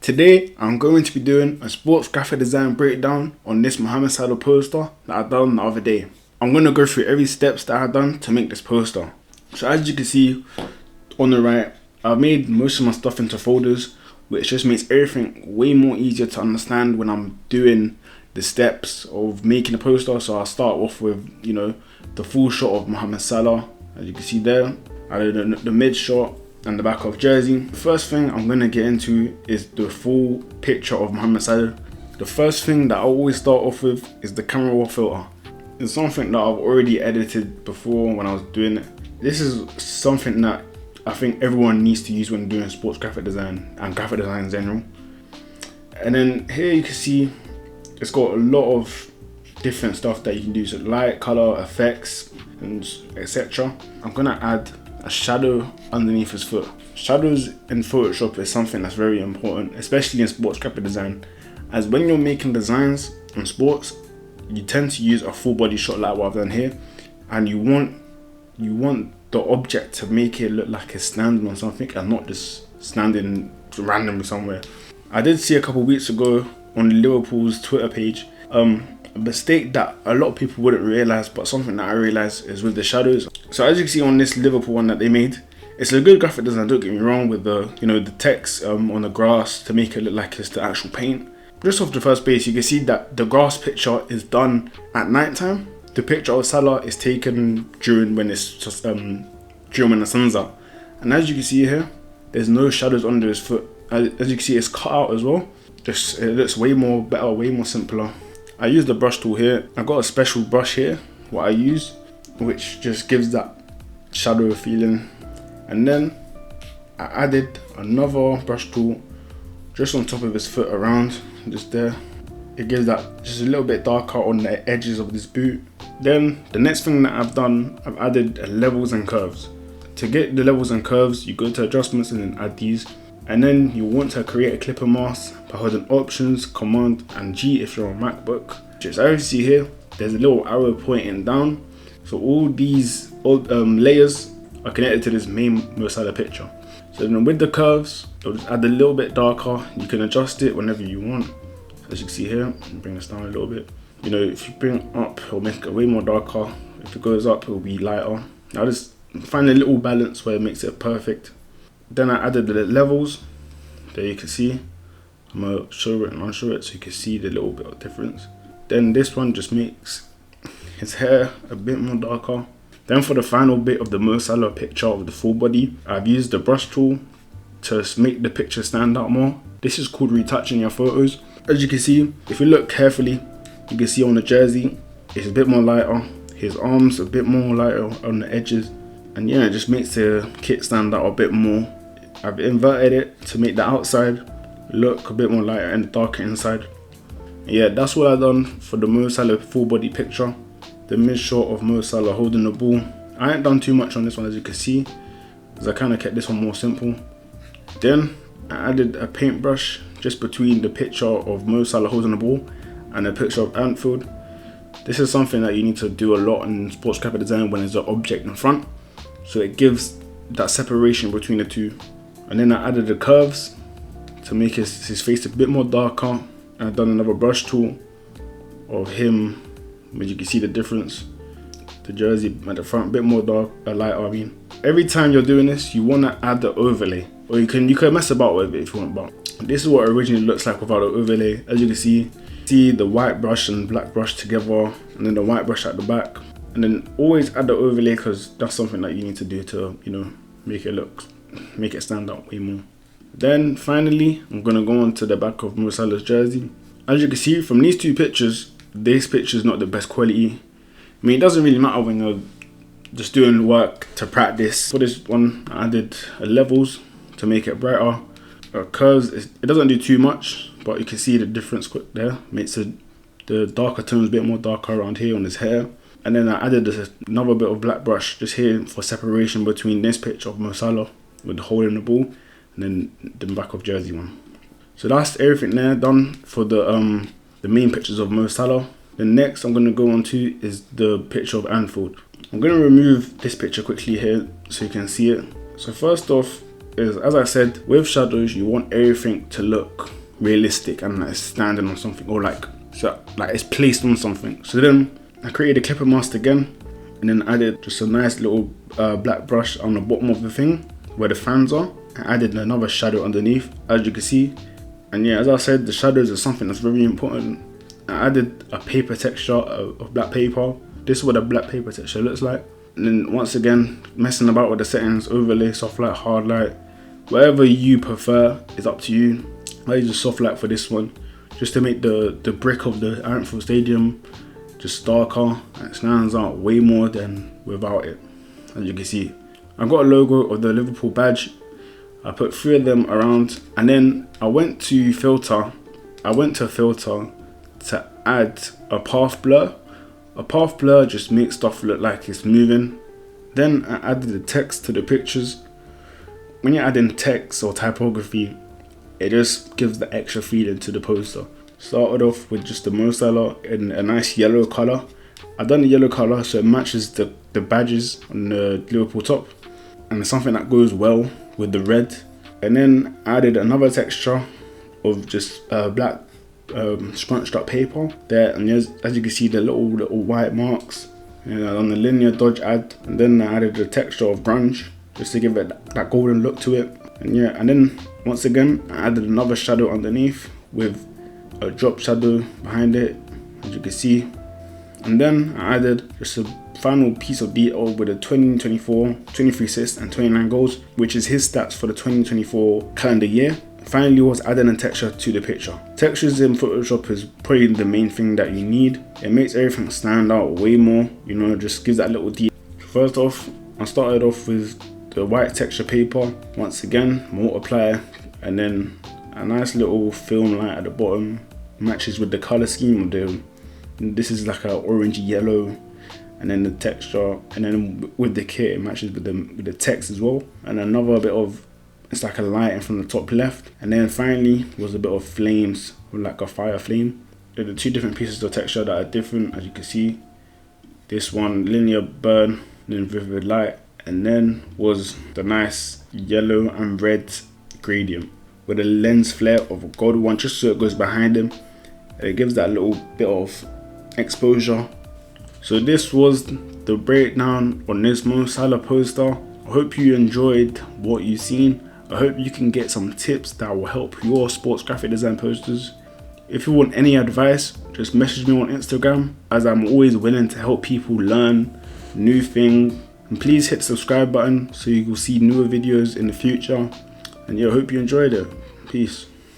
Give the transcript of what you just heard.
Today, I'm going to be doing a sports graphic design breakdown on this Mohamed Salah poster that I done the other day. I'm going to go through every steps that I've done to make this poster. So as you can see on the right, I've made most of my stuff into folders, which just makes everything way more easier to understand when I'm doing the steps of making a poster. So I'll start off with, the full shot of Mohamed Salah, as you can see there. I did the mid shot and the back of jersey. The first thing I'm going to get into is the full picture of Mohamed Salah. The first thing that I always start off with is the camera raw filter. It's something that I've already edited before when I was doing it. This is something that I think everyone needs to use when doing sports graphic design and graphic design in general. And then here you can see it's got a lot of different stuff that you can do, so light, color, effects, and etc. I'm gonna add a shadow underneath his foot. Shadows in Photoshop is something that's very important, especially in sports graphic design, as when you're making designs in sports, you tend to use a full body shot like what I've done here, and you want the object to make it look like it's standing on something and not just standing randomly somewhere. I did see a couple of weeks ago on Liverpool's Twitter page a mistake that a lot of people wouldn't realize, but something that I realized is with the shadows. So as you can see on this Liverpool one that they made, it's a good graphic design, don't get me wrong, with the the text on the grass to make it look like it's the actual paint. Just off the first base, you can see that the grass picture is done at night time. The picture of Salah is taken during when it's just during when the sun's out. And as you can see here, there's no shadows under his foot. As you can see, it's cut out as well. Just it looks way more better, way more simpler. I use the brush tool here. I got a special brush here, what I use, which just gives that shadow feeling. And then I added another brush tool just on top of his foot around, just there. It gives that just a little bit darker on the edges of this boot. Then the next thing that I've done, I've added levels and curves. To get the levels and curves, you go to adjustments and then add these. And then you want to create a clipper mask by holding Options, Command and G if you're on MacBook. Just as you see here, there's a little arrow pointing down. So all these layers are connected to this main Mohamed Salah picture. So then with the curves, it'll just add a little bit darker. You can adjust it whenever you want. As you can see here, bring this down a little bit. If you bring it up, it'll make it way more darker. If it goes up, it'll be lighter. I just find a little balance where it makes it perfect. Then I added the levels. There you can see. I'm gonna show it and unshow it so you can see the little bit of difference. Then this one just makes his hair a bit more darker. Then for the final bit of the Mohamed Salah picture of the full body, I've used the brush tool to make the picture stand out more. This is called retouching your photos. As you can see, if you look carefully, you can see on the jersey, it's a bit more lighter. His arms a bit more lighter on the edges. And yeah, it just makes the kit stand out a bit more. I've inverted it to make the outside look a bit more lighter and darker inside. Yeah, that's what I've done for the Mohamed Salah full body picture. The mid shot of Mohamed Salah holding the ball. I ain't done too much on this one, as you can see, because I kind of kept this one more simple. Then I added a paintbrush just between the picture of Mohamed Salah holding the ball and the picture of Anfield. This is something that you need to do a lot in sports graphic design when there's an object in front. So it gives that separation between the two. And then I added the curves to make his face a bit more darker. And I've done another brush tool of him, where you can see the difference. The jersey at the front, a bit more dark, lighter, I mean. Every time you're doing this, you want to add the overlay. Or you can mess about with it if you want, but this is what it originally looks like without the overlay. As you can see the white brush and black brush together, and then the white brush at the back. And then always add the overlay, because that's something that you need to do to make it stand out way more. Then finally, I'm gonna go on to the back of Mohamed Salah's jersey. As you can see from these two pictures, this picture is not the best quality. I mean, it doesn't really matter when you're just doing work to practice. For this one, I added levels to make it brighter. Curves, it doesn't do too much, but you can see the difference there. Makes the darker tones a bit more darker around here on his hair. And then I added another bit of black brush just here for separation between this picture of Mohamed Salah with holding the ball and then the back of jersey one. So that's everything there done for the main pictures of Mohamed Salah. The next I'm going to go on to is the picture of Anfield. I'm going to remove this picture quickly here so you can see it. So first off is, as I said, with shadows you want everything to look realistic and like it's standing on something, or like it's placed on something. So then I created a clipper mask again, and then added just a nice little black brush on the bottom of the thing where the fans are. I added another shadow underneath, as you can see. And yeah, as I said, the shadows are something that's very important. I added a paper texture of black paper. This is what a black paper texture looks like. And then once again, messing about with the settings, overlay, soft light, hard light, whatever you prefer is up to you. I use a soft light for this one, just to make the brick of the Anfield Stadium just darker, and it stands out way more than without it. As you can see, I've got a logo of the Liverpool badge. I put 3 of them around, and then I went to filter to add a path blur. A path blur just makes stuff look like it's moving. Then I added the text to the pictures. When you're adding text or typography, it just gives the extra feeling to the poster. Started off with just the Mo Salah in a nice yellow colour. I've done the yellow colour so it matches the badges on the Liverpool top, and it's something that goes well with the red. And then added another texture of just black scrunched up paper there, and as you can see the little white marks, and on the linear dodge add. And then I added a texture of grunge just to give it that golden look to it. And yeah, and then once again I added another shadow underneath with a drop shadow behind it, as you can see. And then I added just a final piece of detail with the 2024, 23 assists and 29 goals, which is his stats for the 2024 calendar year. Finally was adding a texture to the picture. Textures in Photoshop is probably the main thing that you need. It makes everything stand out way more, you know, just gives that little detail. First off, I started off with the white texture paper. Once again, multiply, and then a nice little film light at the bottom. Matches with the color scheme of the, this is like a orange yellow, and then the texture, and then with the kit it matches with the text as well. And another bit of, it's like a lighting from the top left. And then finally was a bit of flames, like a fire flame. There are 2 different pieces of texture that are different, as you can see. This one linear burn, then vivid light, and then was the nice yellow and red gradient with a lens flare of a gold one, just so it goes behind him. It gives that little bit of exposure. So this was the breakdown on this Mo Salah poster. I hope you enjoyed what you've seen. I hope you can get some tips that will help your sports graphic design posters. If you want any advice, just message me on Instagram, as I'm always willing to help people learn new things. And please hit the subscribe button so you will see newer videos in the future. And yeah, I hope you enjoyed it. Peace.